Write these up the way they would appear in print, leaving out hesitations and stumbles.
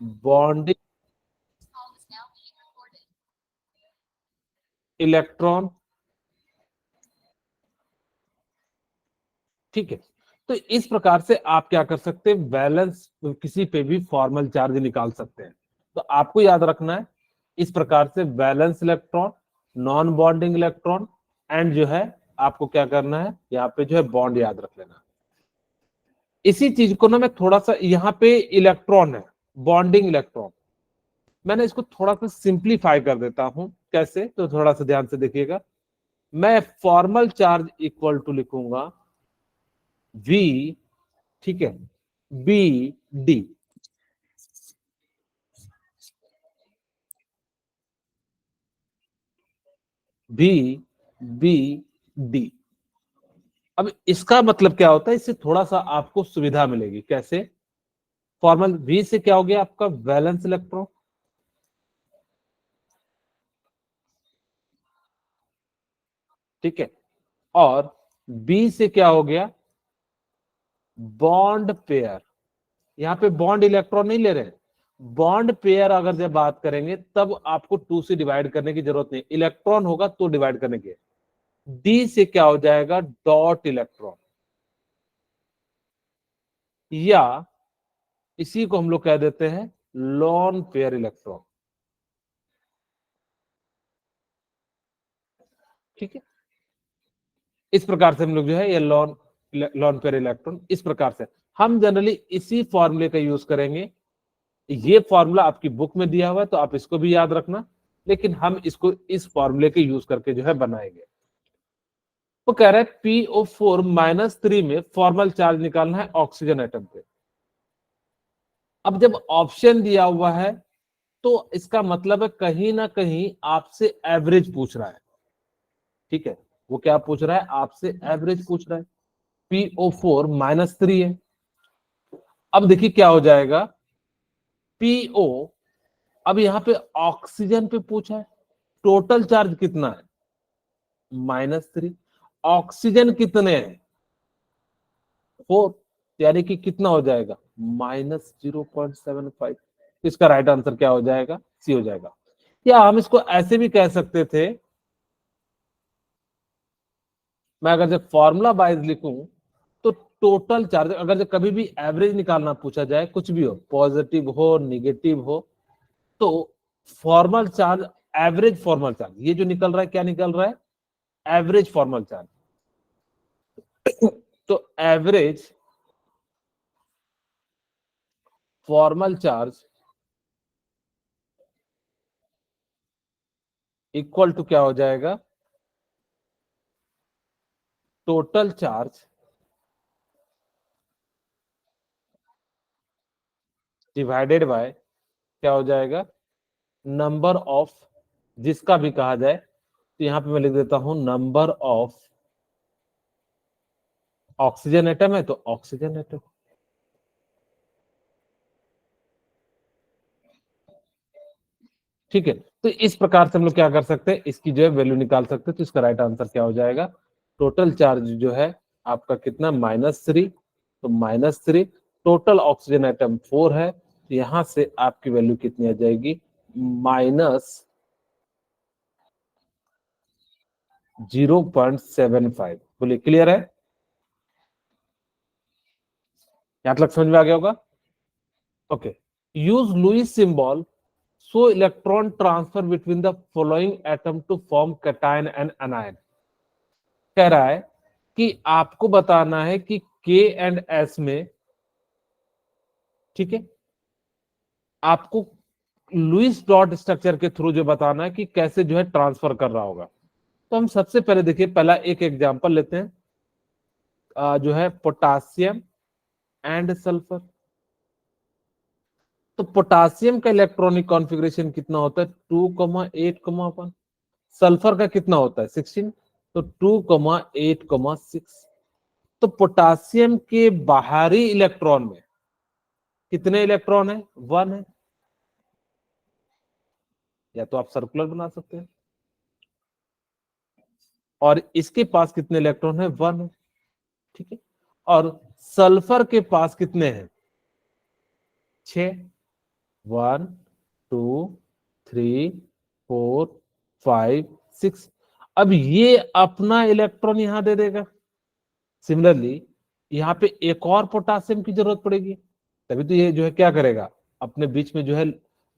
Bonding electron. ठीक है, तो इस प्रकार से आप क्या कर सकते हैं, बैलेंस किसी पे भी फॉर्मल चार्ज निकाल सकते हैं। तो आपको याद रखना है इस प्रकार से balance electron, non bonding electron and जो है आपको क्या करना है, यहाँ पे जो है बॉन्ड याद रख लेना। इसी चीज को ना मैं थोड़ा सा, यहाँ पे इलेक्ट्रॉन है, बॉन्डिंग इलेक्ट्रॉन, मैंने इसको थोड़ा सा सिंप्लीफाई कर देता हूं। कैसे, तो थोड़ा सा ध्यान से देखिएगा। मैं फॉर्मल चार्ज इक्वल टू लिखूंगा V, ठीक है, B D. B B D. अब इसका मतलब क्या होता है, इससे थोड़ा सा आपको सुविधा मिलेगी। कैसे, फॉर्मल V से क्या हो गया आपका वैलेंस इलेक्ट्रॉन, ठीक है, और B से क्या हो गया बॉन्ड पेयर। यहाँ पे बॉन्ड इलेक्ट्रॉन नहीं ले रहे हैं, बॉन्ड पेयर अगर जब बात करेंगे तब आपको 2 से डिवाइड करने की जरूरत नहीं, इलेक्ट्रॉन होगा तो डिवाइड करने की। डी से क्या हो जाएगा डॉट इलेक्ट्रॉन, या इसी को हम लोग कह देते हैं लॉन पेयर इलेक्ट्रॉन। ठीक है, इस प्रकार से हम लोग जो है ये लॉन लॉन पेयर इलेक्ट्रॉन, इस प्रकार से हम जनरली इसी फॉर्मूले का यूज करेंगे। ये फॉर्मूला आपकी बुक में दिया हुआ है तो आप इसको भी याद रखना, लेकिन हम इसको इस फॉर्मूले के यूज करके जो है बनाएंगे। वो कह रहा है PO4-3 में फॉर्मल चार्ज निकालना है ऑक्सीजन एटम पे। अब जब ऑप्शन दिया हुआ है तो इसका मतलब है कहीं ना कहीं आपसे एवरेज पूछ रहा है। ठीक है, वो क्या पूछ रहा है, आपसे एवरेज पूछ रहा है। PO4-3 है। अब देखिए क्या हो जाएगा, PO, अब यहां पे ऑक्सीजन पे पूछा है, टोटल चार्ज कितना है -3, ऑक्सीजन कितने हैं 4, यानी कि कितना हो जाएगा -0.75। इसका राइट आंसर क्या हो जाएगा, सी हो जाएगा। या हम इसको ऐसे भी कह सकते थे, मैं अगर जब फॉर्मूला वाइज लिखूं तो टोटल चार्ज, अगर जब कभी भी एवरेज निकालना पूछा जाए, कुछ भी हो, पॉजिटिव हो नेगेटिव हो, तो formal charge, average formal charge, ये जो निकल रहा है क्या निकल रहा है एवरेज फॉर्मल चार्ज। तो average formal charge equal to क्या हो जाएगा, टोटल चार्ज डिवाइडेड बाय क्या हो जाएगा नंबर ऑफ, जिसका भी कहा जाए, तो यहां पे मैं लिख देता हूं नंबर ऑफ ऑक्सीजन एटम है तो ऑक्सीजन एटम। ठीक है, तो इस प्रकार से हम लोग क्या कर सकते हैं, इसकी जो है वैल्यू निकाल सकते हैं। तो इसका राइट आंसर क्या हो जाएगा, टोटल चार्ज जो है आपका कितना -3, तो -3, टोटल ऑक्सीजन आइटम 4 है, तो यहां से आपकी वैल्यू कितनी आ जाएगी -0.75। बोलिए क्लियर है, यहां तक समझ में आ गया होगा। Okay, use Lewis symbol so electron transfer between the following atom to form cation and anion. कह रहा है कि आपको बताना है कि के एंड एस में, ठीक है, आपको लुईस डॉट स्ट्रक्चर के थ्रू जो बताना है कि कैसे जो है ट्रांसफर कर रहा होगा। तो हम सबसे पहले देखिए, पहला एक एग्जांपल लेते हैं, जो है पोटासियम एंड सल्फर। तो पोटासियम का इलेक्ट्रॉनिक कॉन्फ़िगरेशन कितना होता है 2,8,1। सल्फर का कितना होता है 16, तो 2,8,6। तो पोटासियम के बाहरी इलेक्ट्रॉन में कितने इलेक्ट्रॉन है 1 है, या तो आप सर्कुलर बना सकते हैं, और इसके पास कितने इलेक्ट्रॉन है 1 है। ठीक है, और सल्फर के पास कितने हैं 6। 1 2 3 4 5 6। अब ये अपना इलेक्ट्रॉन यहां दे देगा। सिमिलरली यहाँ पे एक और पोटासियम की जरूरत पड़ेगी, तभी तो ये जो है क्या करेगा, अपने बीच में जो है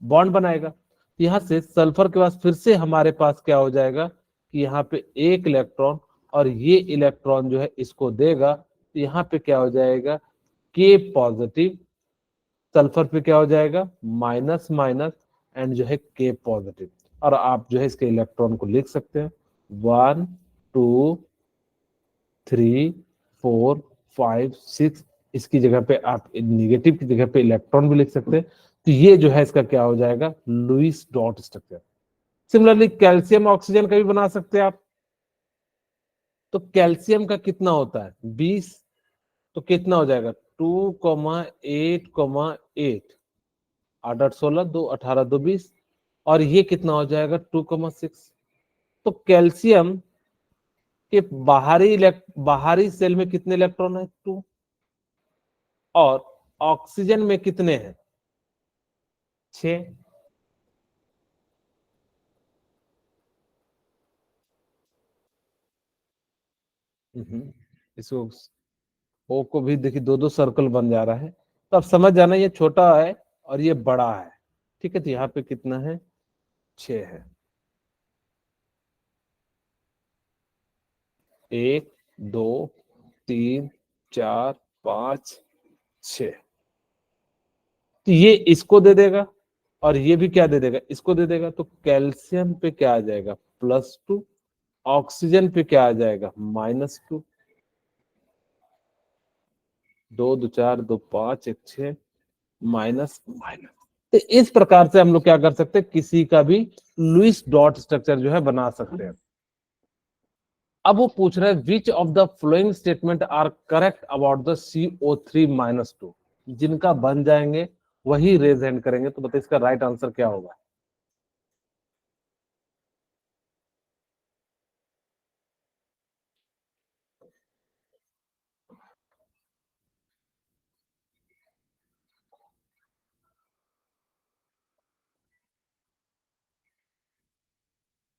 बॉन्ड बनाएगा। तो यहाँ से सल्फर के पास फिर से हमारे पास क्या हो जाएगा कि यहाँ पे एक इलेक्ट्रॉन, और ये इलेक्ट्रॉन जो है इसको देगा, तो यहाँ पे क्या हो जाएगा, के पॉजिटिव, सल्फर पे क्या हो जाएगा माइनस माइनस, एंड जो है के पॉजिटिव। और आप जो है इसके इलेक्ट्रॉन को लिख सकते हैं 1 2 3 4 5 6। इसकी जगह पे आप निगेटिव की जगह पे इलेक्ट्रॉन भी लिख सकते हैं। तो ये जो है इसका क्या हो जाएगा, Lewis dot structure. Similarly calcium oxygen का भी बना सकते हैं आप। तो कैल्शियम का कितना होता है 20, तो कितना हो जाएगा 2,8,8, 8 8 16, 2 18 2 20, और ये कितना हो जाएगा 2,6। तो कैल्शियम के बाहरी सेल में कितने इलेक्ट्रॉन है 2, और ऑक्सीजन में कितने हैं 6। इसको ओ को भी देखिए दो दो सर्कल बन जा रहा है, तो अब समझ जाना ये छोटा है और ये बड़ा है। ठीक है, तो यहाँ पे कितना है 6 है। 1 2 3 4 5 6। तो ये इसको दे देगा, और ये भी क्या दे देगा, इसको दे देगा। तो कैल्शियम पे क्या आ जाएगा +2, ऑक्सीजन पे क्या आ जाएगा -2। 2 2 4 2 5 1 6, माइनस माइनस। तो इस प्रकार से हम लोग क्या कर सकते हैं, किसी का भी लुईस डॉट स्ट्रक्चर जो है बना सकते हैं। अब वो पूछ रहे हैं which of the following statement are correct about the CO3-2। जिनका बन जाएंगे वही रेज हैंड करेंगे। तो बताइए इसका राइट आंसर क्या होगा।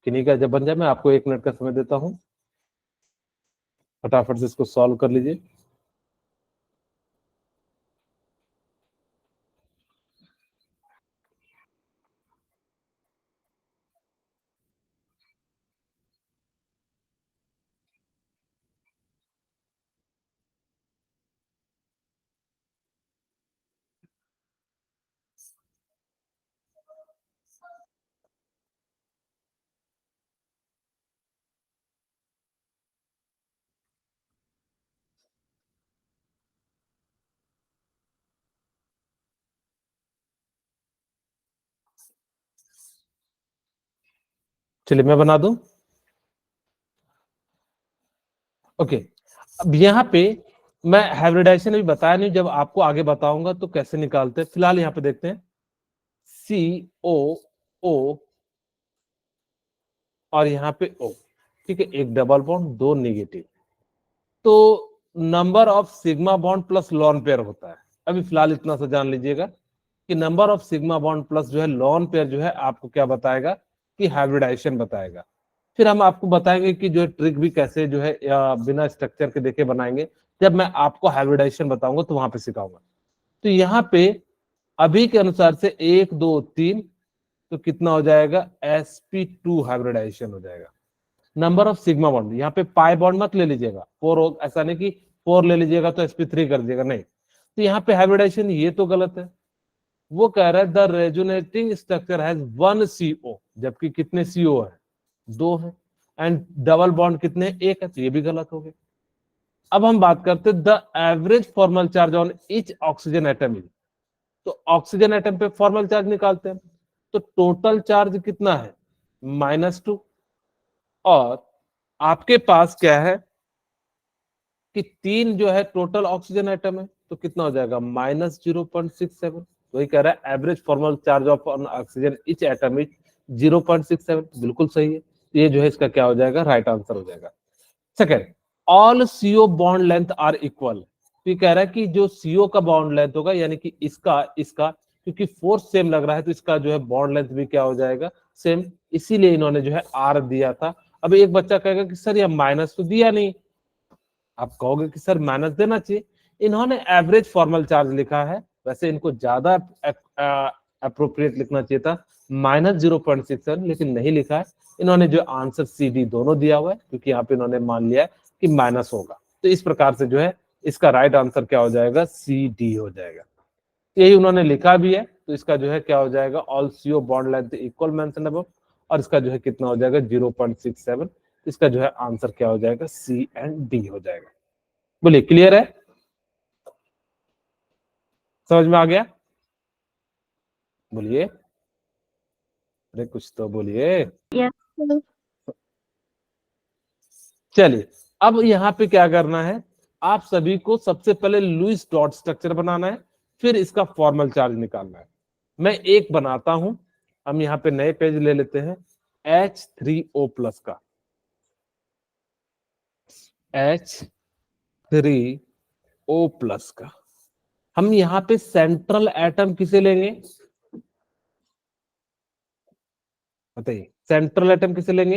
किन्हीं का जब बन जाए मैं आपको 1 मिनट का समय देता हूं, फटाफट से इसको सॉल्व कर लीजिए। चलिए मैं बना दूं। ओके, अब यहाँ पे मैं हाइब्रिडाइजेशन अभी बताया नहीं, जब आपको आगे बताऊंगा तो कैसे निकालते हैं। फिलहाल यहाँ पे देखते हैं COO और यहाँ पे O। ठीक है, एक डबल बॉन्ड, दो नेगेटिव। तो number of sigma bond plus lone pair होता है। अभी फिलहाल इतना सा जान लीजिएगा कि number of sigma bond plus जो है लॉन पेयर जो है आपको क्या बताएगा कि हाइब्रिडाइजेशन बताएगा। फिर हम आपको बताएंगे कि जो है ट्रिक भी कैसे जो है या बिना स्ट्रक्चर के देखे बनाएंगे। जब मैं आपको हाइब्रिडाइजेशन बताऊंगा तो वहां पे सिखाऊंगा। तो यहाँ पे अभी के अनुसार से 1 2 3, तो कितना हो जाएगा sp2 हाइब्रिडाइजेशन हो जाएगा। नंबर ऑफ सिग्मा बॉन्ड, यहाँ पे पाई बॉन्ड मत ले लीजिएगा, 4 ऐसा नहीं कि 4 ले लीजिएगा तो sp3 कर दीजिएगा, नहीं। तो यहाँ पे हाइब्रिडाइजेशन ये तो गलत है। वो कह रहा है the resonating structure has 1 CO, जबकि कितने CO है 2 है, एंड डबल बॉन्ड कितने 1 है, तो ये भी गलत हो गया। अब हम बात करते हैं the average formal charge on each oxygen atom. तो ऑक्सीजन एटम पे फॉर्मल चार्ज निकालते हैं। तो टोटल चार्ज कितना है -2, और आपके पास क्या है कि 3 जो है टोटल ऑक्सीजन एटम है, तो कितना हो जाएगा -0.67। वही कह रहा है average formal charge of oxygen etch atom is 0.67, बिल्कुल सही है। तो ये जो है इसका क्या हो जाएगा, राइट आंसर हो जाएगा। Second, all CO bond length are equal. तो ये कह रहा है कि जो CO का बॉन्ड लेंथ होगा, यानी कि इसका इसका क्योंकि फोर्स सेम लग रहा है तो इसका जो है बॉन्ड लेंथ भी क्या हो जाएगा, सेम, इसीलिए इन्होंने जो है आर दिया था। अब एक बच्चा कहेगा कि सर ये माइनस तो दिया नहीं, आप कहोगे कि सर माइनस देना चाहिए, इन्होंने एवरेज फॉर्मल चार्ज लिखा है, वैसे इनको ज्यादा अप्रोप्रिएट लिखना चाहिए था -0.67, लेकिन नहीं लिखा है। इन्होंने जो आंसर सी डी दोनों दिया हुआ है, क्योंकि यहाँ पे इन्होंने मान लिया है कि माइनस होगा, तो इस प्रकार से जो है इसका राइट आंसर क्या हो जाएगा, सी डी हो जाएगा। यही उन्होंने लिखा भी है, तो इसका जो है क्या हो जाएगा, all CO bond length equal mention above, और इसका जो है कितना हो जाएगा 0.67, इसका जो है आंसर क्या हो जाएगा, सी एंड डी हो जाएगा। बोलिए क्लियर है, समझ में आ गया, बोलिए, अरे कुछ तो बोलिए। yes चलिए अब यहाँ पे क्या करना है, आप सभी को सबसे पहले लुईस डॉट स्ट्रक्चर बनाना है, फिर इसका फॉर्मल चार्ज निकालना है। मैं एक बनाता हूं, हम यहाँ पे नए पेज ले लेते हैं, H3O प्लस का, H3O प्लस का। हम यहाँ पे सेंट्रल एटम किसे लेंगे, बताइए, सेंट्रल एटम किसे लेंगे,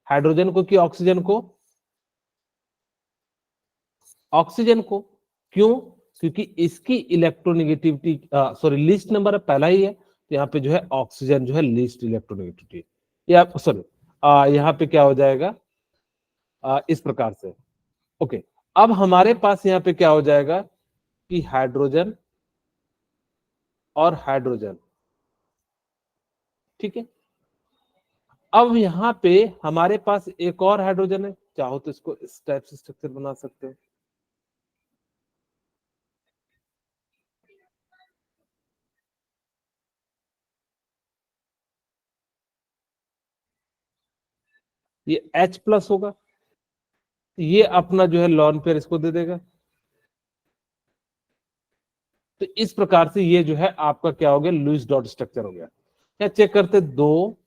हाइड्रोजन को कि ऑक्सीजन को, ऑक्सीजन को। क्यों, क्योंकि इसकी इलेक्ट्रोनेगेटिविटी सॉरी लीस्ट नंबर पहला ही है, तो यहाँ पे जो है ऑक्सीजन जो है लीस्ट इलेक्ट्रोनेगेटिविटी, या सॉरी यहाँ पे क्या हो जाएगा, इस प्रकार से। ओके, अब हमारे पास यहाँ पे क्या हो जाएगा कि हाइड्रोजन और हाइड्रोजन, ठीक है। अब यहाँ पे हमारे पास एक और हाइड्रोजन है, चाहो तो इसको इस टाइप से स्ट्रक्चर बना सकते हैं, ये H प्लस होगा, ये अपना जो है लॉन पेयर इसको दे देगा, तो इस प्रकार से ये जो है आपका क्या हो गया, लुईस डॉट स्ट्रक्चर हो गया। क्या चेक करते, 2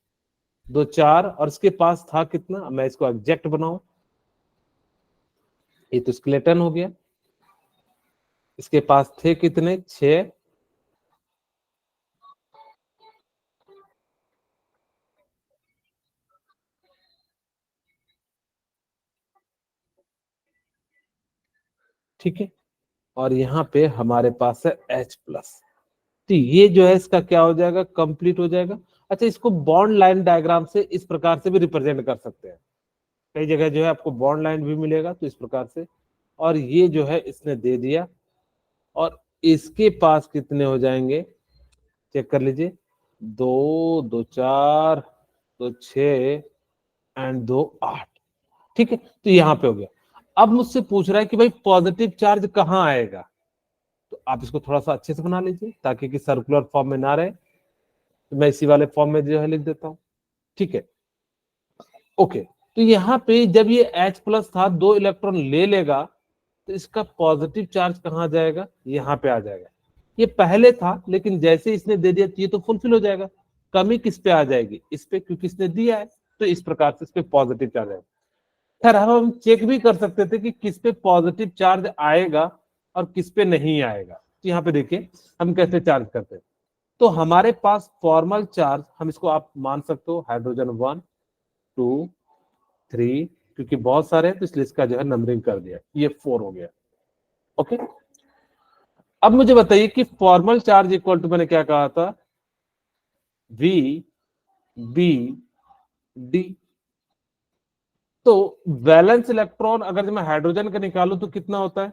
2 4, और इसके पास था कितना, मैं इसको एग्जैक्ट बनाऊं, ये तो स्केलेटन हो गया, इसके पास थे कितने, 6, ठीक है, और यहाँ पे हमारे पास है H प्लस, तो ये जो है इसका क्या हो जाएगा, कंप्लीट हो जाएगा। अच्छा, इसको बॉन्ड लाइन डायग्राम से इस प्रकार से भी रिप्रेजेंट कर सकते हैं, कई जगह जो है आपको बॉन्ड लाइन भी मिलेगा, तो इस प्रकार से, और ये जो है इसने दे दिया, और इसके पास कितने हो जाएंगे, चेक कर लीजिए, 2 2 4 2 6 एंड 2 8, ठीक है, तो यहाँ पे हो गया। अब मुझसे पूछ रहा है कि भाई पॉजिटिव चार्ज कहाँ आएगा, तो आप इसको थोड़ा सा अच्छे से बना लीजिए ताकि कि सर्कुलर फॉर्म में ना रहे, तो मैं इसी वाले फॉर्म में जो है लिख देता हूँ, ठीक है। ओके, तो यहाँ पे जब ये H प्लस था, 2 इलेक्ट्रॉन ले लेगा, तो इसका पॉजिटिव चार्ज कहाँ जाएगा, यहाँ पे आ जाएगा। ये पहले था, लेकिन जैसे इसने दे दिया ये तो फुलफिल हो जाएगा, कमी किस पे आ जाएगी, इस पे, क्योंकि इसने दिया है, तो इस प्रकार से इस पे पॉजिटिव चार्ज आएगा। खैर हम चेक भी कर सकते थे कि किस पे पॉजिटिव चार्ज आएगा और किस पे नहीं आएगा, तो यहाँ पे देखिए हम कैसे चार्ज करते हैं। तो हमारे पास फॉर्मल चार्ज, हम इसको आप मान सकते हो हाइड्रोजन 1 2 3, क्योंकि बहुत सारे हैं तो इसलिए इसका जो है नंबरिंग कर दिया, ये 4 हो गया। ओके, अब मुझे बताइए कि फॉर्मल चार्ज इक्वल टू, मैंने क्या कहा था, V B D। तो वैलेंस इलेक्ट्रॉन अगर मैं हाइड्रोजन का निकालू तो कितना होता है,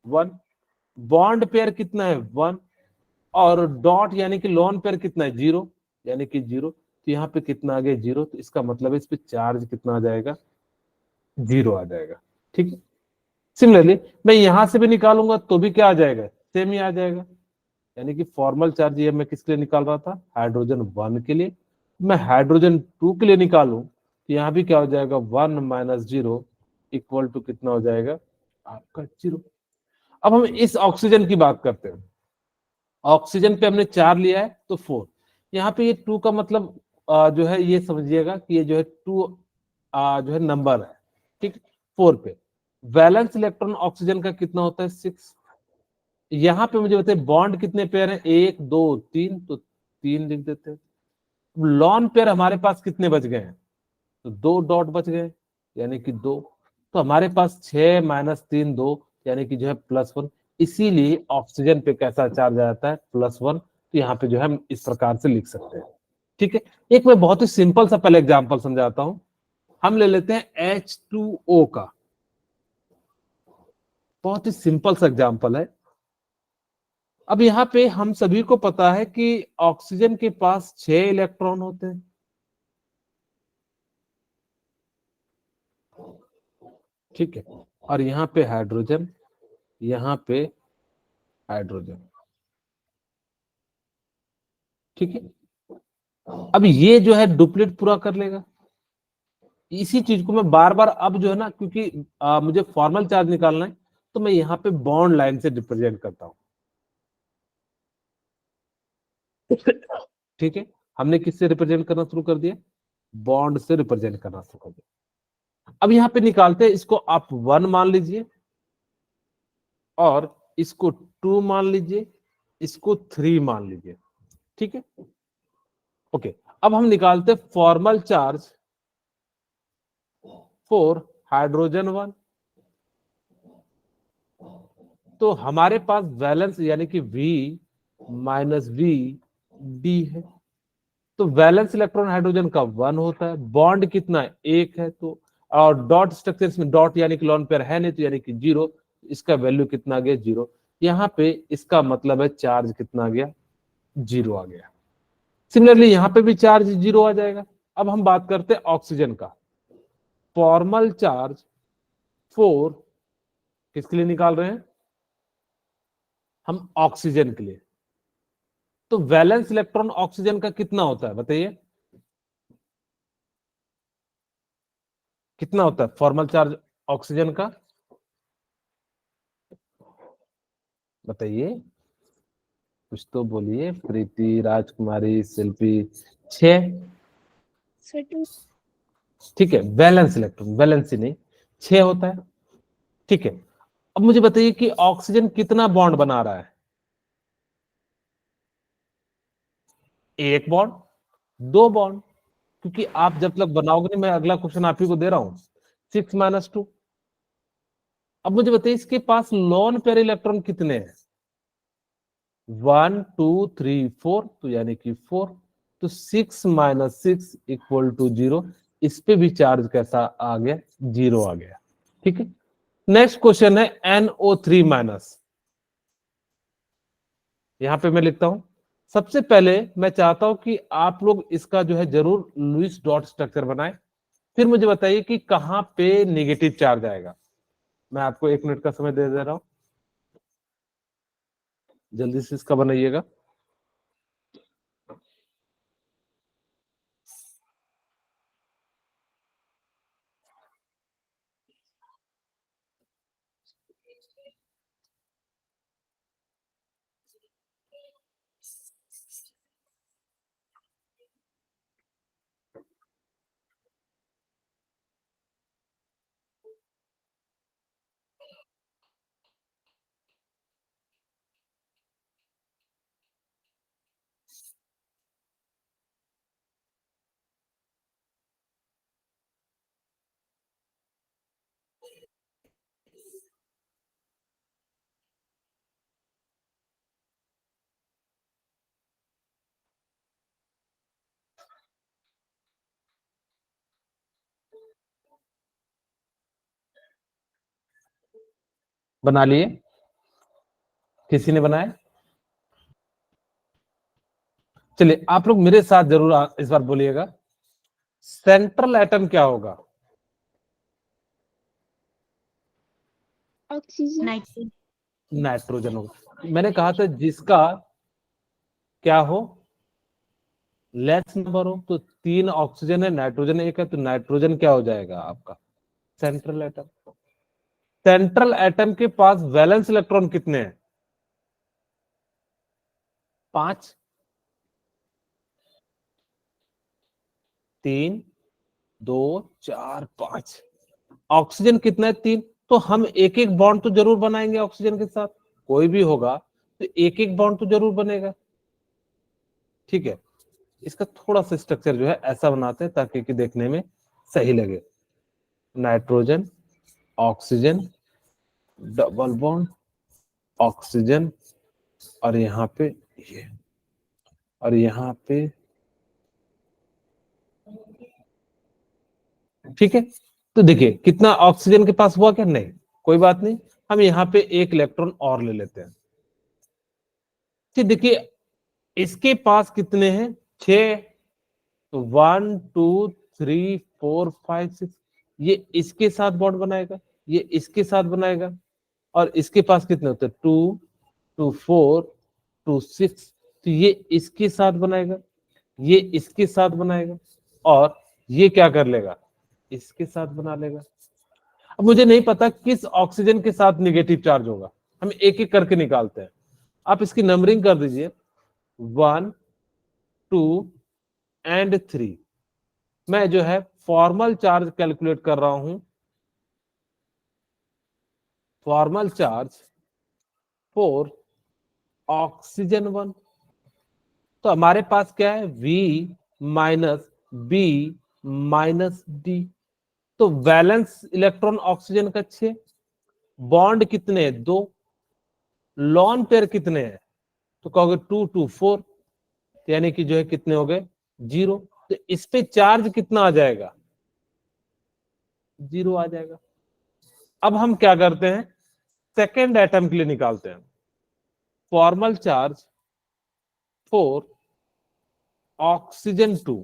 1, बॉन्ड पेयर कितना है 1, और डॉट यानी कि लोन पेयर कितना है 0, यानी कि 0, तो यहाँ पे कितना आ गया 0, तो इसका मतलब है इस पे चार्ज कितना आ जाएगा, 0 आ जाएगा, ठीक है। सिमिलरली मैं यहां से भी निकालूंगा तो भी क्या आ जाएगा, सेम ही आ जाएगा, यानी कि फॉर्मल चार्ज ये मैं किसके लिए निकाल रहा था, हाइड्रोजन 1 के लिए। मैं हाइड्रोजन 2 के लिए निकालूं तो यहाँ भी क्या हो जाएगा, 1 - 0 इक्वल टू कितना हो जाएगा, आपका 0। अब हम इस ऑक्सीजन की बात करते हैं, ऑक्सीजन पे हमने 4 लिया है तो 4, यहाँ पे ये 2 का मतलब जो है ये समझिएगा कि ये जो है 2 जो है नंबर है, ठीक, 4 पे। वैलेंस इलेक्ट्रॉन ऑक्सीजन का कितना होता है, 6, यहाँ पे मुझे बताइए बॉन्ड कितने पेयर हैं, 1 2 3, तो 3 लिख देते हैं। लॉन पेयर हमारे पास कितने बच गए हैं, तो 2 डॉट बच गए, यानी कि 2। तो हमारे पास 6 माइनस 3 2, यानी कि जो है +1। इसीलिए ऑक्सीजन पे कैसा चार्ज आ जाता है, +1। तो यहाँ पे जो है हम इस प्रकार से लिख सकते हैं। ठीक है, एक मैं बहुत ही सिंपल सा पहले एग्जांपल समझाता हूं। हम ले लेते हैं H2O का, बहुत ही सिंपल सा एग्जांपल है। अब यहाँ पे हम सभी को पता है कि ऑक्सीजन के पास 6 इलेक्ट्रॉन होते हैं। ठीक है, और यहाँ पे हाइड्रोजन, यहाँ पे हाइड्रोजन। ठीक है, अब ये जो है डुप्लीट पूरा कर लेगा। इसी चीज को मैं बार बार अब जो है ना, क्योंकि मुझे फॉर्मल चार्ज निकालना है, तो मैं यहाँ पे बॉन्ड लाइन से रिप्रेजेंट करता हूं। ठीक है, हमने किससे रिप्रेजेंट करना शुरू कर दिया, बॉन्ड से रिप्रेजेंट करना शुरू कर दिया। अब यहाँ पे निकालते हैं, इसको आप 1 मान लीजिए, और इसको 2 मान लीजिए, इसको 3 मान लीजिए। ठीक है, ओके। अब हम निकालते हैं फॉर्मल चार्ज फॉर हाइड्रोजन 1। तो हमारे पास वैलेंस यानी कि V माइनस V D है। तो वैलेंस इलेक्ट्रॉन हाइड्रोजन का 1 होता है, बॉन्ड कितना है, 1 है। तो और डॉट स्ट्रक्चर में डॉट यानी कि लॉन पेयर है नहीं, तो यानी कि 0। इसका वैल्यू कितना आ गया, 0। यहाँ पे इसका मतलब है चार्ज कितना आ गया, 0 आ गया। सिमिलरली यहाँ पे भी चार्ज 0 आ जाएगा। अब हम बात करते हैं ऑक्सीजन का। फॉर्मल चार्ज 4 किसके लिए निकाल रहे हैं, हम ऑक्सीजन के लिए। तो वैलेंस इलेक्ट्रॉन ऑक्सीजन का कितना होता है बताइए, कितना होता है फॉर्मल चार्ज ऑक्सीजन का, बताइए, कुछ तो बोलिए। प्रीति, राजकुमारी, शिल्पी। 6। ठीक है, वैलेंस इलेक्ट्रॉन, वैलेंसी नहीं, 6 होता है। ठीक है, अब मुझे बताइए कि ऑक्सीजन कितना बॉन्ड बना रहा है, 1 बॉन्ड, 2 बॉन्ड, क्योंकि आप जब तक बनाओगे नहीं, मैं अगला क्वेश्चन आप ही को दे रहा हूं, 6 माइनस 2। अब मुझे बताइए इसके पास लॉन पेयर इलेक्ट्रॉन कितने हैं, 1 2 3 4, तो यानी कि 4। तो 6 माइनस 6 इक्वल टू 0। इस पे भी चार्ज कैसा आ गया, 0 आ गया। ठीक है, नेक्स्ट क्वेश्चन है NO3 माइनस। यहां पे मैं लिखता हूं, सबसे पहले मैं चाहता हूं कि आप लोग इसका जो है जरूर लुईस डॉट स्ट्रक्चर बनाएं। फिर मुझे बताइए कि कहां पे नेगेटिव चार्ज आएगा। मैं आपको 1 मिनट का समय दे रहा हूं, जल्दी से इसका बनाइएगा। बना लिए, किसी ने बनाया, चलिए आप लोग मेरे साथ जरूर इस बार बोलिएगा, सेंट्रल एटम क्या होगा, ऑक्सीजन, नाइट्रोजन होगा। मैंने कहा था जिसका क्या हो, लेस नंबर हो। तो 3 ऑक्सीजन है, नाइट्रोजन 1 है, तो नाइट्रोजन क्या हो जाएगा आपका, सेंट्रल एटम। सेंट्रल एटम के पास वैलेंस इलेक्ट्रॉन कितने हैं, 5, 3 2 4 5। ऑक्सीजन कितना है, 3। तो हम एक एक बॉन्ड तो जरूर बनाएंगे ऑक्सीजन के साथ। कोई भी होगा तो एक एक बॉन्ड तो जरूर बनेगा, ठीक है। इसका थोड़ा सा स्ट्रक्चर जो है ऐसा बनाते हैं ताकि कि देखने में सही लगे। Nitrogen, oxygen, double bond, oxygen, और यहाँ पे ये, और यहाँ पे, ठीक है। तो देखिए कितना ऑक्सीजन के पास हुआ क्या, नहीं, कोई बात नहीं, हम यहाँ पे एक इलेक्ट्रॉन और ले लेते हैं। ठीक, देखिए इसके पास कितने हैं, 6, तो 1 2 3 4 5 6, ये इसके साथ बॉन्ड बनाएगा, ये इसके साथ बनाएगा, और इसके पास कितने होते हैं, 2 2 4 2 6, तो ये इसके साथ बनाएगा, ये इसके साथ बनाएगा, और ये क्या कर लेगा, इसके साथ बना लेगा। अब मुझे नहीं पता किस ऑक्सीजन के साथ निगेटिव चार्ज होगा, हम एक एक करके निकालते हैं। आप इसकी नंबरिंग कर दीजिए, 1 2 एंड 3। मैं जो है फॉर्मल चार्ज कैलकुलेट कर रहा हूं, फॉर्मल चार्ज फॉर ऑक्सीजन 1। तो हमारे पास क्या है, V minus B minus D. तो वैलेंस इलेक्ट्रॉन ऑक्सीजन का 6, बॉन्ड कितने, 2, लॉन पेयर कितने हैं, तो कहोगे 2 2 4, यानी कि जो है कितने हो गए, 0। तो इस पे चार्ज कितना आ जाएगा, 0 आ जाएगा। अब हम क्या करते हैं, सेकेंड एटम के लिए निकालते हैं, फॉर्मल चार्ज फॉर ऑक्सीजन 2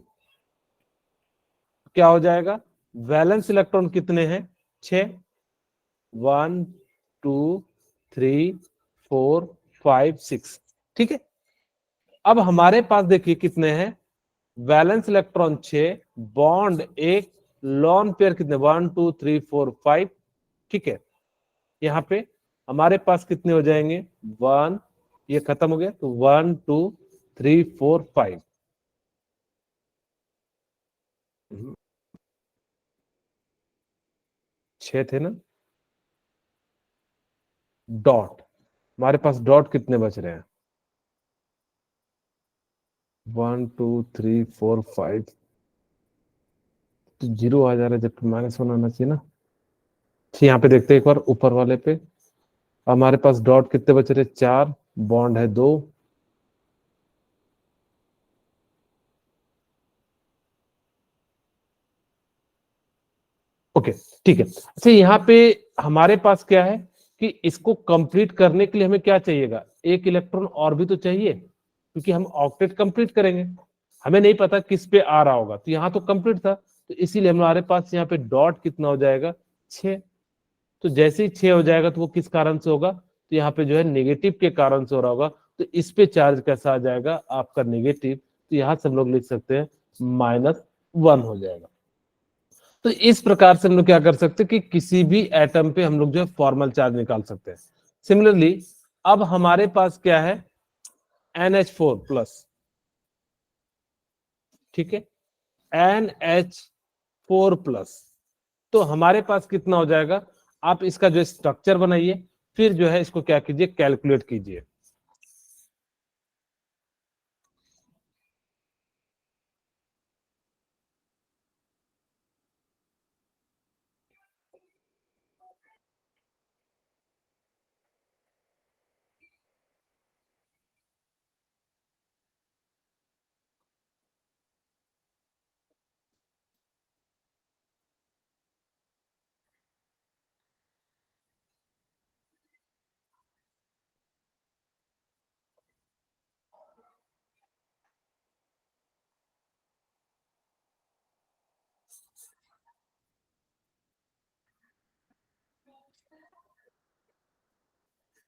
क्या हो जाएगा, वैलेंस इलेक्ट्रॉन कितने हैं, 6, 1 2 3 4 5 6, ठीक है। अब हमारे पास देखिए कितने हैं, valence electron 6, bond 1, lone pair कितने, 1 2 3 4 5, ठीक है। यहाँ पे हमारे पास कितने हो जाएंगे, 1, ये खत्म हो गया, तो 1 2 3 4 5, 6 थे ना, डॉट, हमारे पास डॉट कितने बच रहे हैं, 1 2 3 4 5, तो 0 आ जा रहा है, जबकि -1 आना चाहिए ना। ठीक, यहाँ पे देखते हैं एक बार ऊपर वाले पे, हमारे पास डॉट कितने बच रहे, 4, बॉन्ड है 2, ओके, ठीक है। अच्छा यहाँ पे हमारे पास क्या है कि इसको कंप्लीट करने के लिए हमें क्या चाहिएगा, एक इलेक्ट्रॉन और भी तो चाहिए, क्योंकि हम ऑक्टेट कंप्लीट करेंगे। हमें नहीं पता किस पे आ रहा होगा, तो यहाँ तो कंप्लीट था, तो इसीलिए हमारे पास यहाँ पे डॉट कितना हो जाएगा, 6। तो जैसे ही 6 हो जाएगा तो वो किस कारण से होगा, तो यहाँ पे जो है नेगेटिव के कारण से हो रहा होगा, तो इस पे चार्ज कैसा आ जाएगा आपका, नेगेटिव, तो यहाँ से हम लोग लिख सकते हैं -1 हो जाएगा। तो इस प्रकार से हम लोग क्या कर सकते हैं कि किसी भी एटम पे हम लोग जो है फॉर्मल चार्ज निकाल सकते हैं। सिमिलरली अब हमारे पास क्या है, NH4 प्लस, ठीक है, NH4 प्लस, तो हमारे पास कितना हो जाएगा, आप इसका जो स्ट्रक्चर बनाइए, फिर जो है इसको क्या कीजिए, कैलकुलेट कीजिए।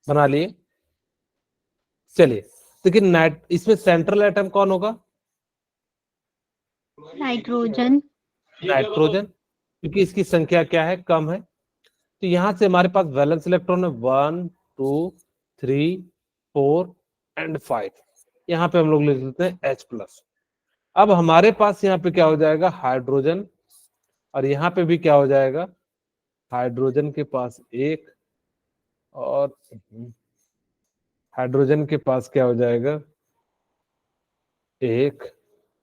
बना लिए, चलिए देखिए, इसमें सेंट्रल एटम कौन होगा, नाइट्रोजन। नाइट्रोजन, क्योंकि इसकी संख्या क्या है, कम है। तो यहां से हमारे पास वैलेंस इलेक्ट्रॉन है 1 2 3 4 एंड 5, यहाँ पे हम लोग लिख लेते हैं H प्लस। अब हमारे पास यहाँ पे क्या हो जाएगा, हाइड्रोजन, और यहाँ पे भी क्या हो जाएगा, हाइड्रोजन के पास 1, और हाइड्रोजन के पास क्या हो जाएगा, एक,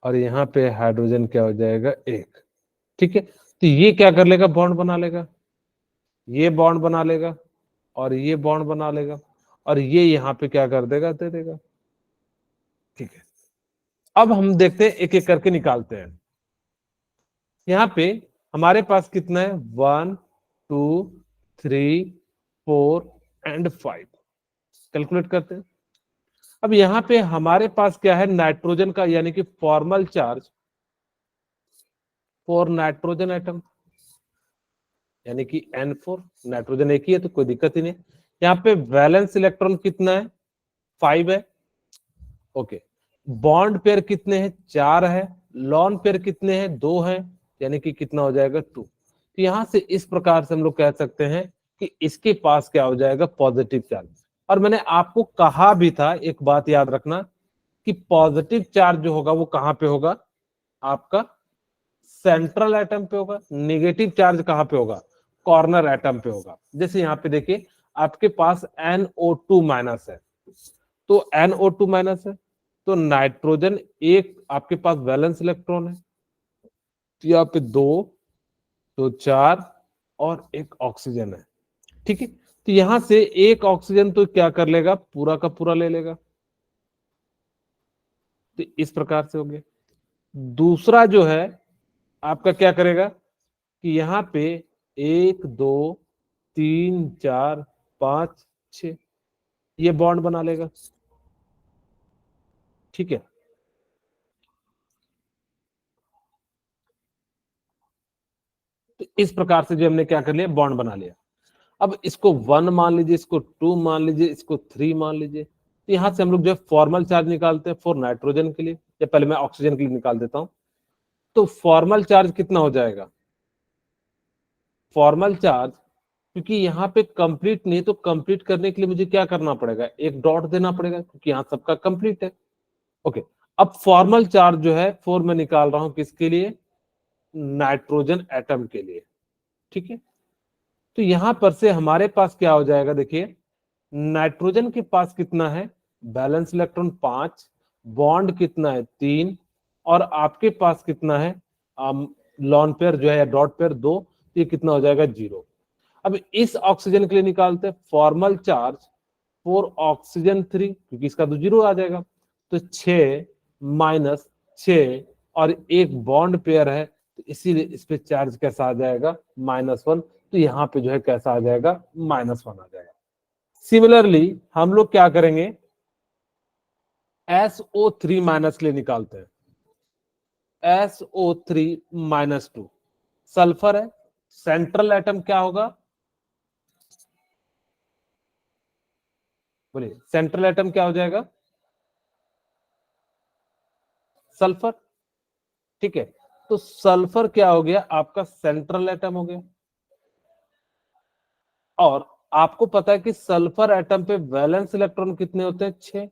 और यहाँ पे हाइड्रोजन क्या हो जाएगा, एक। ठीक है, तो ये क्या कर लेगा, बॉन्ड बना लेगा, ये बॉन्ड बना लेगा और ये बॉन्ड बना लेगा, और ये यहाँ पे क्या कर देगा, दे देगा। ठीक है, अब हम देखते हैं, एक एक करके निकालते हैं। यहाँ पे हमारे पास कितना है, 1 2 3 4 एंड 5। कैलकुलेट करते हैं। अब यहाँ पे हमारे पास क्या है, नाइट्रोजन का यानी कि formal charge for nitrogen atom, यानी कि N4, नाइट्रोजन एक ही है तो कोई दिक्कत ही नहीं। यहाँ पे वैलेंस इलेक्ट्रॉन कितना है, 5 है। ओके, बॉन्ड पेयर कितने हैं, 4 है। लॉन पेयर कितने हैं, 2 है, यानी कि कितना हो जाएगा, 2। तो यहां से इस प्रकार से हम लोग कह सकते हैं कि इसके पास क्या हो जाएगा, पॉजिटिव चार्ज। और मैंने आपको कहा भी था, एक बात याद रखना, कि पॉजिटिव चार्ज जो होगा वो कहां पे होगा, आपका सेंट्रल एटम पे होगा। नेगेटिव चार्ज कहां पे होगा, कॉर्नर एटम पे होगा। जैसे यहाँ पे देखिए, आपके पास NO2 माइनस है, तो NO2 माइनस है, तो नाइट्रोजन एक आपके पास वैलेंस इलेक्ट्रॉन है, तो यहाँ पे 2, तो 4 और एक ऑक्सीजन है। ठीक है, तो यहां से एक ऑक्सीजन तो क्या कर लेगा, पूरा का पूरा ले लेगा। तो इस प्रकार से हो गया। दूसरा जो है आपका क्या करेगा कि यहाँ पे 1 2 3 4 5 6 ये बॉन्ड बना लेगा। ठीक है, तो इस प्रकार से जो हमने क्या कर लिया, बॉन्ड बना लिया। अब इसको 1 मान लीजिए, इसको 2 मान लीजिए, इसको 3 मान लीजिए। तो यहां से हम लोग जो है फॉर्मल चार्ज निकालते हैं फॉर नाइट्रोजन के लिए, या पहले मैं ऑक्सीजन के लिए निकाल देता हूं। तो फॉर्मल चार्ज कितना हो जाएगा, फॉर्मल चार्ज, क्योंकि यहाँ पे कंप्लीट नहीं, तो कंप्लीट करने के लिए मुझे क्या करना पड़ेगा, एक डॉट देना पड़ेगा, क्योंकि यहाँ सबका कंप्लीट है। ओके, अब फॉर्मल चार्ज जो है 4 में निकाल रहा हूं, किसके लिए, नाइट्रोजन एटम के लिए। ठीक है, तो यहां पर से हमारे पास क्या हो जाएगा, देखिए नाइट्रोजन के पास कितना है, बैलेंस इलेक्ट्रॉन 5, बॉन्ड कितना है 3, और आपके पास कितना है, लॉन पेयर जो है या डॉट पेयर 2, ये कितना हो जाएगा, 0। अब इस ऑक्सीजन के लिए निकालते हैं फॉर्मल चार्ज फॉर ऑक्सीजन 3, क्योंकि इसका तो 0 आ जाएगा। तो 6 माइनस 6 और एक बॉन्ड पेयर है, तो इसीलिए इस पे चार्ज कैसा आ जाएगा, -1। तो यहाँ पे जो है कैसा आ जाएगा, -1 आ जाएगा। सिमिलरली हम लोग क्या करेंगे, SO3 माइनस के लिए निकालते हैं, SO3 -2, सल्फर है। सेंट्रल एटम क्या होगा, बोलिए सेंट्रल एटम क्या हो जाएगा, सल्फर। ठीक है, तो सल्फर क्या हो गया, आपका सेंट्रल एटम हो गया। और आपको पता है कि सल्फर एटम पे वैलेंस इलेक्ट्रॉन कितने होते हैं, 6।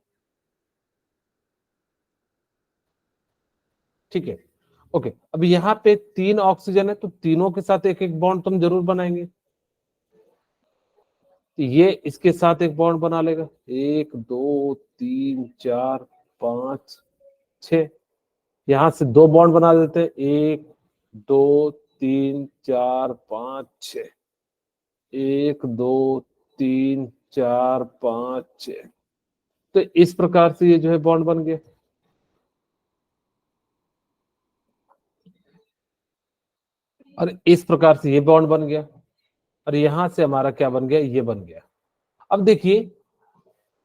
ठीक है, ओके, अब यहाँ पे 3 ऑक्सीजन है, तो तीनों के साथ एक एक बॉन्ड तुम जरूर बनाएंगे। तो ये इसके साथ एक बॉन्ड बना लेगा, 1 2 3 4 5 6। यहां से 2 बॉन्ड बना देते हैं, 1 2 3 4 5 6, 1 2 3 4 5 6। तो इस प्रकार से ये जो है बॉन्ड बन गया। और इस प्रकार से ये बॉन्ड बन गया, और यहां से हमारा क्या बन गया, ये बन गया। अब देखिए,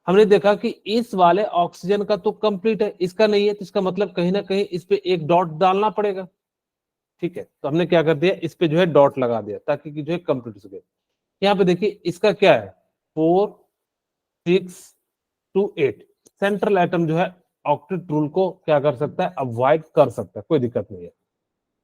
हमने देखा कि इस वाले ऑक्सीजन का तो कंप्लीट है, इसका नहीं है, तो इसका मतलब कहीं ना कहीं इस पे एक डॉट डालना पड़ेगा। ठीक है, तो हमने क्या कर दिया, इस पे जो है डॉट लगा दिया, ताकि कि जो है कंप्लीट हो सके। यहाँ पे देखिए इसका क्या है, 4 6 2 8, सेंट्रल एटम जो है ऑक्टेट रूल को क्या कर सकता है, अवॉइड कर सकता है, कोई दिक्कत नहीं है।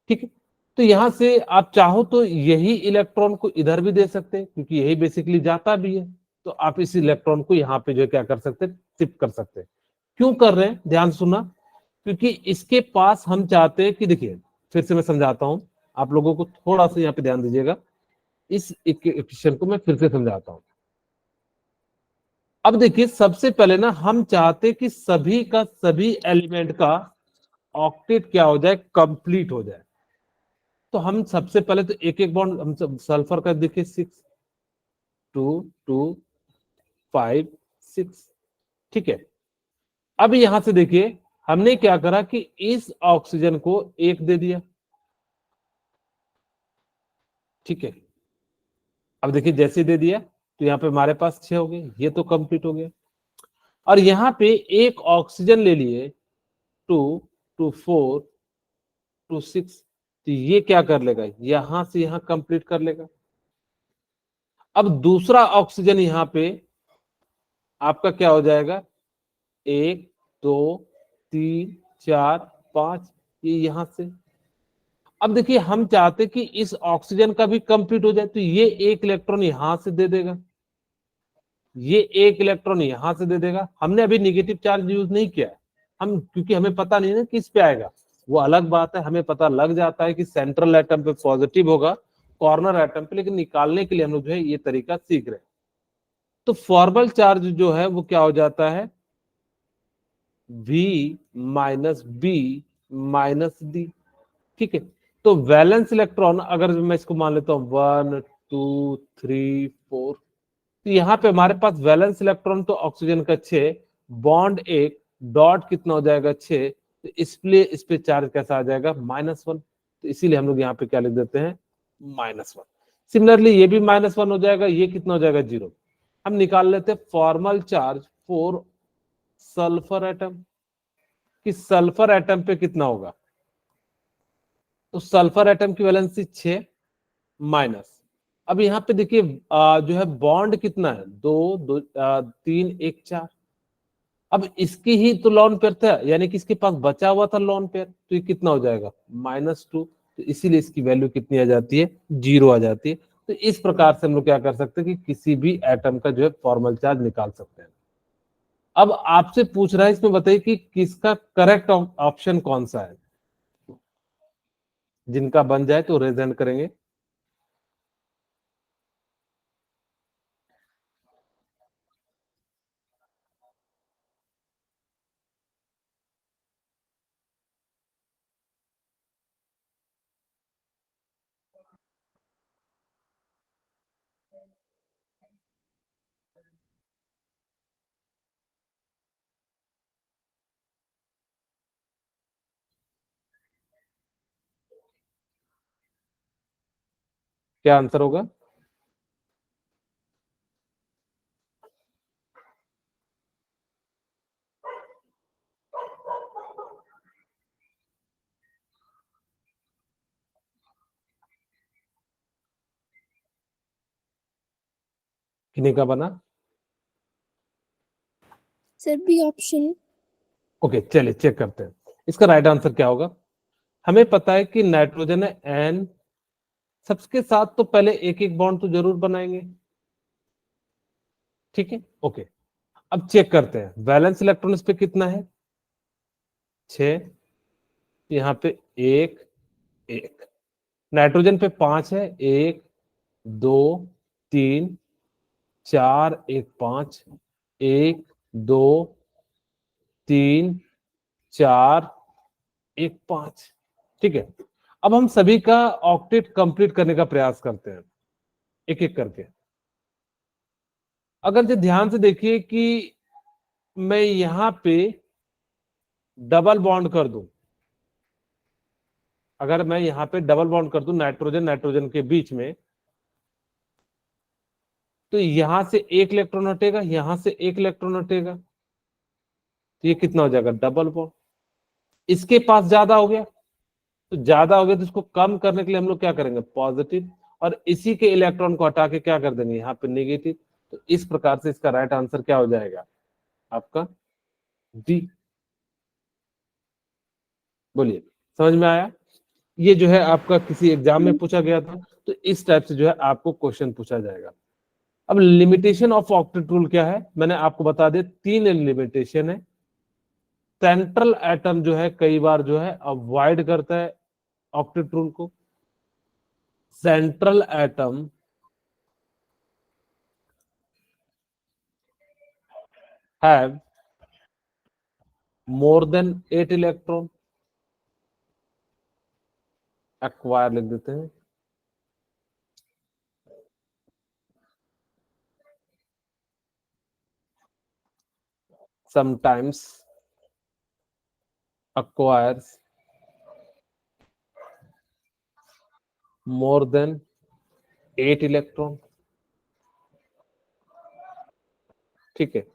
ठीक है, तो यहां से आप चाहो तो यही इलेक्ट्रॉन को इधर भी दे सकते हैं, क्योंकि यही बेसिकली जाता भी है। तो आप इस इलेक्ट्रॉन को यहाँ पे जो है क्या कर सकते हैं, शिफ्ट कर सकते हैं। क्यों कर रहे हैं, ध्यान सुनना, क्योंकि इसके पास हम चाहते हैं कि, देखिए फिर से मैं समझाता हूं, आप लोगों को थोड़ा सा यहाँ पे ध्यान दीजिएगा, इस इक्वेशन को मैं फिर से समझाता हूं। अब देखिए सबसे पहले ना हम चाहते कि सभी का सभी एलिमेंट का ऑक्टेट क्या हो जाए, कंप्लीट हो जाए। तो हम सबसे पहले तो एक एक बॉन्ड हम सल्फर का देखिए 6 2 2 5 6, ठीक है। अब यहां से देखिए हमने क्या करा कि इस ऑक्सीजन को एक दे दिया, ठीक है। अब देखिए जैसे दे दिया तो यहाँ पे हमारे पास 6 हो गए, ये तो कंप्लीट हो गया। और यहाँ पे एक ऑक्सीजन ले लिए 2 2 4 2 6, तो ये क्या कर लेगा, यहां से यहां कंप्लीट कर लेगा। अब दूसरा ऑक्सीजन यहाँ पे आपका क्या हो जाएगा, 1 2 3 4 5, ये यहां से। अब देखिए हम चाहते कि इस ऑक्सीजन का भी कंप्लीट हो जाए, तो ये एक इलेक्ट्रॉन यहां से दे देगा, ये एक इलेक्ट्रॉन यहां से दे देगा। हमने अभी निगेटिव चार्ज यूज नहीं किया है, हम क्योंकि हमें पता नहीं ना किस पे आएगा, वो अलग बात है। हमें पता लग जाता है कि सेंट्रल एटम पे पॉजिटिव होगा, कॉर्नर एटम पे, लेकिन निकालने के लिए हम लोग जो है ये तरीका सीख रहे हैं। तो फॉर्मल चार्ज जो है वो क्या हो जाता है, V minus B minus D, ठीक है। तो वैलेंस इलेक्ट्रॉन अगर मैं इसको मान लेता हूं 1 2 3 4, तो यहाँ पे हमारे पास वैलेंस इलेक्ट्रॉन तो ऑक्सीजन का 6, बॉन्ड एक, डॉट कितना हो जाएगा 6, तो इसलिए इस पे चार्ज कैसा आ जाएगा, -1। तो इसीलिए हम लोग यहाँ पे क्या लिख देते हैं, -1। सिमिलरली ये भी -1 हो जाएगा, ये कितना हो जाएगा 0। हम निकाल लेते हैं formal charge for sulphur atom, कि सल्फर एटम पे कितना होगा। तो सल्फर एटम की वैलेंसी 6 माइनस, अब यहाँ पे देखिए जो है बॉन्ड कितना है, 2 2 3 1 4। अब इसकी ही तो लॉन पेयर था, यानी कि इसके पास बचा हुआ था लॉन पेयर, तो ये कितना हो जाएगा, -2। तो इसीलिए इसकी वैल्यू कितनी आ जाती है, 0 आ जाती है। तो इस प्रकार से हम लोग क्या कर सकते हैं कि किसी भी एटम का जो है फॉर्मल चार्ज निकाल सकते हैं। अब आपसे पूछ रहा है इसमें बताइए कि किसका करेक्ट ऑप्शन कौन सा है। जिनका बन जाए तो रेज हैंड करेंगे। क्या आंसर होगा, किन्हीं का बना। Sir B option. ओके चलिए चेक करते हैं इसका राइट आंसर क्या होगा। हमें पता है कि नाइट्रोजन है एन, सबके साथ तो पहले एक एक बॉन्ड तो जरूर बनाएंगे, ठीक है। ओके अब चेक करते हैं वैलेंस इलेक्ट्रॉन इस पे कितना है, 6, यहाँ पे एक एक, नाइट्रोजन पे 5 है, 1 2 3 4 1 5, 1 2 3 4 1 5, ठीक है। अब हम सभी का ऑक्टेट कंप्लीट करने का प्रयास करते हैं एक एक करके। अगर जो ध्यान से देखिए कि मैं यहां पे डबल बॉन्ड कर दूं, अगर मैं यहां पे डबल बॉन्ड कर दूं नाइट्रोजन नाइट्रोजन के बीच में, तो यहां से एक इलेक्ट्रॉन हटेगा, यहां से एक इलेक्ट्रॉन हटेगा, तो ये कितना हो जाएगा, डबल बॉन्ड। इसके पास ज्यादा हो गया, तो ज्यादा हो गया तो इसको कम करने के लिए हम लोग क्या करेंगे, पॉजिटिव, और इसी के इलेक्ट्रॉन को हटा के क्या कर देंगे, यहाँ पे नेगेटिव। तो इस प्रकार से इसका राइट आंसर क्या हो जाएगा आपका, डी। बोलिए, समझ में आया। ये जो है आपका किसी एग्जाम में पूछा गया था, तो इस टाइप से जो है आपको क्वेश्चन पूछा जाएगा। अब लिमिटेशन ऑफ ऑक्टेट रूल क्या है, मैंने आपको बता दिया 3 लिमिटेशन है। सेंट्रल एटम जो है कई बार जो है अवॉइड करता है ऑक्टेट रूल को। Central atom have more than 8 electron, acquire लिख देते हैं, sometimes acquires more than 8 electron. ठीक है,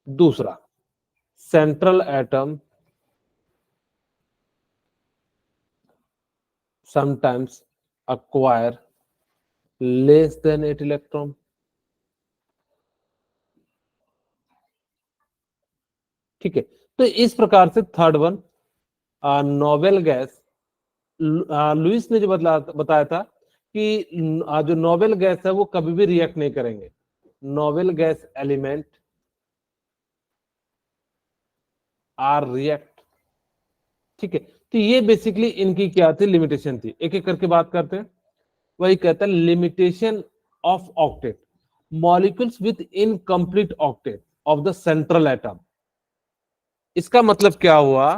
दूसरा central atom sometimes acquire less than 8 electron. ठीक है, तो इस प्रकार से third one noble gas, Lewis ने जो बताया था कि जो नोबेल गैस है वो कभी भी रिएक्ट नहीं करेंगे। Noble gas element are react. ठीक है, तो ये बेसिकली इनकी क्या थी, लिमिटेशन थी। एक एक करके बात करते हैं। वही कहता है limitation of octet, molecules with incomplete octet of the central atom. इसका मतलब क्या हुआ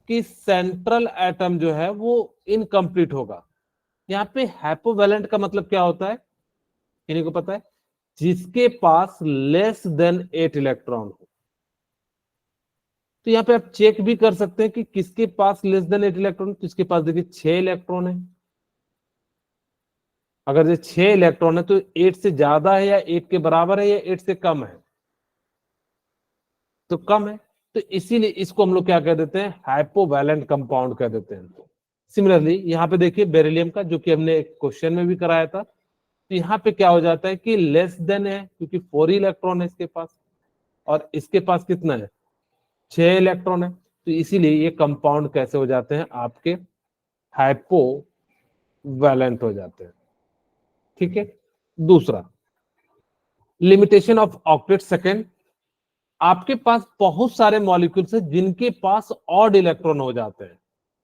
कि सेंट्रल एटम जो है वो इनकम्प्लीट होगा। यहाँ पे हैपोवैलेंट का मतलब क्या होता है, किन्हीं को पता है? जिसके पास लेस देन 8 इलेक्ट्रॉन हो। तो यहाँ पे आप चेक भी कर सकते हैं कि किसके पास लेस देन 8 इलेक्ट्रॉन। तो इसके पास देखिए 6 इलेक्ट्रॉन है। अगर ये 6 इलेक्ट्रॉन है तो 8 से ज्यादा है या 8 के बराबर है या 8 से कम है? तो कम है। तो इसीलिए इसको हम लोग क्या कह देते हैं, हाइपोवैलेंट कंपाउंड कह देते हैं। सिमिलरली यहाँ पे देखिए बेरिलियम का, जो कि हमने एक क्वेश्चन में भी कराया था। तो यहाँ पे क्या हो जाता है कि लेस देन है, क्योंकि 4 इलेक्ट्रॉन है इसके पास और इसके पास कितना है, 6 इलेक्ट्रॉन है। तो इसीलिए ये कंपाउंड कैसे हो जाते हैं, आपके हाइपोवैलेंट हो जाते हैं। ठीक है, दूसरा लिमिटेशन ऑफ ऑक्टेट। सेकेंड, आपके पास बहुत सारे मॉलिक्यूल्स हैं जिनके पास ऑड इलेक्ट्रॉन हो जाते हैं,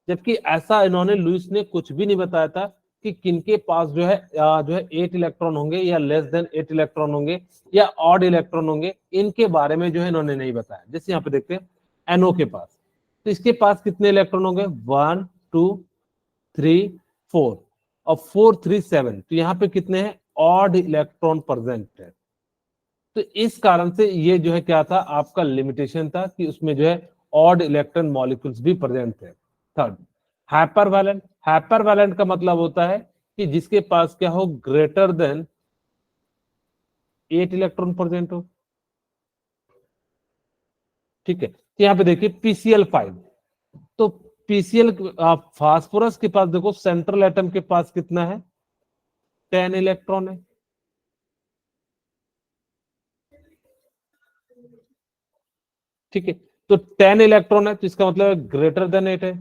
जबकि ऐसा इन्होंने, लुइस ने कुछ भी नहीं बताया था कि किनके पास जो है 8 इलेक्ट्रॉन होंगे या लेस देन 8 इलेक्ट्रॉन होंगे या ऑड इलेक्ट्रॉन होंगे। इनके बारे में जो है इन्होंने नहीं बताया। जैसे यहाँ पे देखते हैं एनओ के पास, तो इसके पास कितने इलेक्ट्रॉन होंगे, 1 2 3 4 और 4 3 7। तो यहाँ पे कितने हैं, ऑड इलेक्ट्रॉन प्रेजेंट है। तो इस कारण से ये जो है क्या था, आपका लिमिटेशन था कि उसमें जो है ऑड इलेक्ट्रॉन मॉलिक्यूल्स भी प्रेजेंट थे। थर्ड, हाइपरवैलेंट। हाइपरवैलेंट का मतलब होता है कि जिसके पास क्या हो, ग्रेटर देन 8 इलेक्ट्रॉन प्रेजेंट हो। ठीक है, तो यहाँ पे देखिए PCl5। तो पीसीएल फास्फोरस के पास देखो सेंट्रल एटम के पास कितना है, 10 इलेक्ट्रॉन है। ठीक है, तो 10 इलेक्ट्रॉन है, तो इसका मतलब ग्रेटर देन 8 है।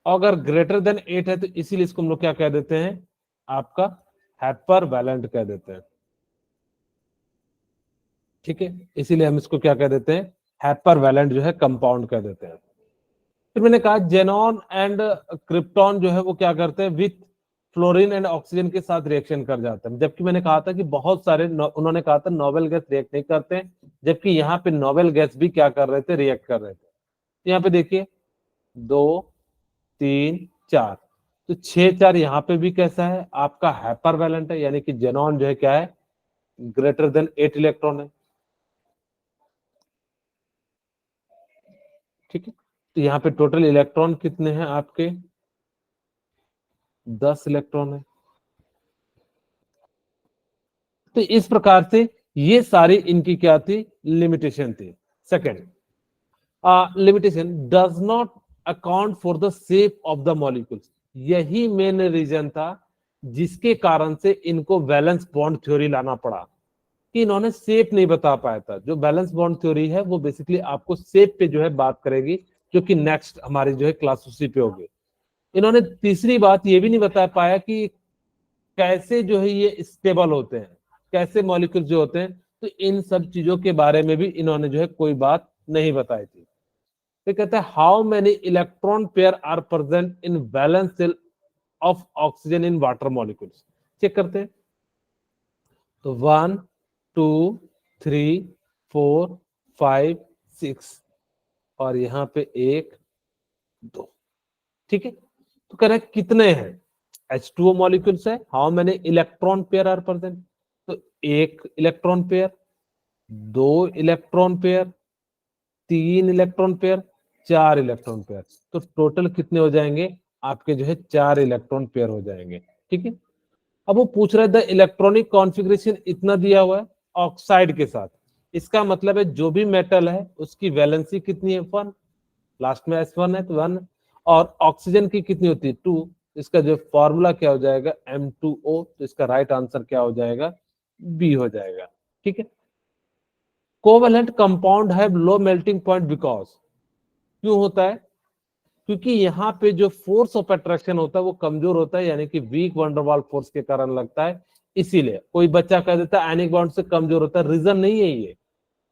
अगर ग्रेटर देन 8 है तो इसीलिए इसको हम लोग क्या कह देते हैं, आपका हाइपर वैलेंट कह देते हैं। ठीक है, इसीलिए हम इसको क्या कह देते हैं, हाइपर वैलेंट जो है कंपाउंड कह देते हैं। फिर मैंने कहा जेनॉन एंड क्रिप्टॉन जो है वो क्या करते हैं, विथ फ्लोरीन एंड ऑक्सीजन के साथ रिएक्शन कर जाते हैं। जबकि मैंने कहा था कि बहुत सारे उन्होंने कहा था नोबेल गैस रिएक्ट नहीं करते हैं, जबकि यहाँ पे नोबेल गैस भी क्या कर रहे थे, रिएक्ट कर रहे थे। यहाँ पे देखिए 2 3 4, तो 6 4 यहाँ पे भी कैसा है, आपका हाइपर वैलेंट है, यानी कि जेनॉन जो है क्या है, ग्रेटर देन 8 इलेक्ट्रॉन है। ठीक है, तो यहाँ पे टोटल इलेक्ट्रॉन कितने हैं आपके, 10 इलेक्ट्रॉन है। तो इस प्रकार से ये सारी इनकी क्या थी, लिमिटेशन थी। Second, limitation does not account for the shape of the molecules. यही मेन रीजन था जिसके कारण से इनको वैलेंस बॉन्ड थ्योरी लाना पड़ा, कि इन्होंने शेप नहीं बता पाया था। जो बैलेंस बॉन्ड थ्योरी है वो बेसिकली आपको शेप पे जो है बात करेगी, जो कि नेक्स्ट हमारी जो है क्लास उसी पे होगी। इन्होंने तीसरी बात ये भी नहीं बता पाया कि कैसे जो है ये स्टेबल होते हैं, कैसे मॉलिक्यूल जो होते हैं। तो इन सब चीजों के बारे में भी इन्होंने जो है कोई बात नहीं बताई थी। तो कहते हैं how many electron pair are present in valence shell of oxygen in water molecules. Check करते हैं। तो 1 2 3 4 5 6 और यहाँ पे 1 2। ठीक है, तो कह रहे हैं कितने हैं H2O मॉलिक्यूल्स है, how many electron pair are present. तो 1 electron pair, 2 electron pair, 3 electron pair, 4 electron pair. तो टोटल कितने हो जाएंगे आपके जो है 4 इलेक्ट्रॉन पेयर हो जाएंगे। ठीक है, अब वो पूछ रहे थे इलेक्ट्रॉनिक कॉन्फ़िगरेशन इतना दिया हुआ है ऑक्साइड के साथ, इसका मतलब है जो भी मेटल है उसकी वैलेंसी कितनी है 1, लास्ट में S1 है तो 1, और ऑक्सीजन की कितनी होती है 2। इसका जो फॉर्मूला क्या हो जाएगा M2O, तो इसका राइट आंसर क्या हो जाएगा बी हो जाएगा। ठीक है, covalent compound have low melting point because, क्यों होता है, क्योंकि यहाँ पे जो फोर्स ऑफ अट्रैक्शन होता है वो कमजोर होता है, यानी कि वीक वंडरवाल फोर्स के कारण लगता है। इसीलिए कोई बच्चा कह देता है आयनिक बॉन्ड से कमजोर होता है, रीजन नहीं है ये,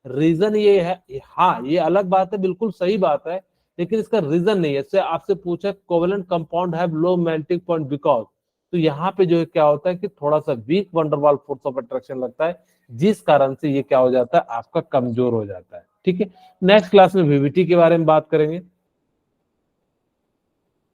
रीजन ये है, हाँ ये अलग बात है, बिल्कुल सही बात है, लेकिन इसका रीजन नहीं है। इससे आपसे पूछा covalent compound have low melting point because, तो यहाँ पे जो है क्या होता है कि थोड़ा सा weak van der Waals force of attraction लगता है, जिस कारण से ये क्या हो जाता है आपका कमजोर हो जाता है। ठीक है, नेक्स्ट क्लास में वीवीटी के बारे में बात करेंगे।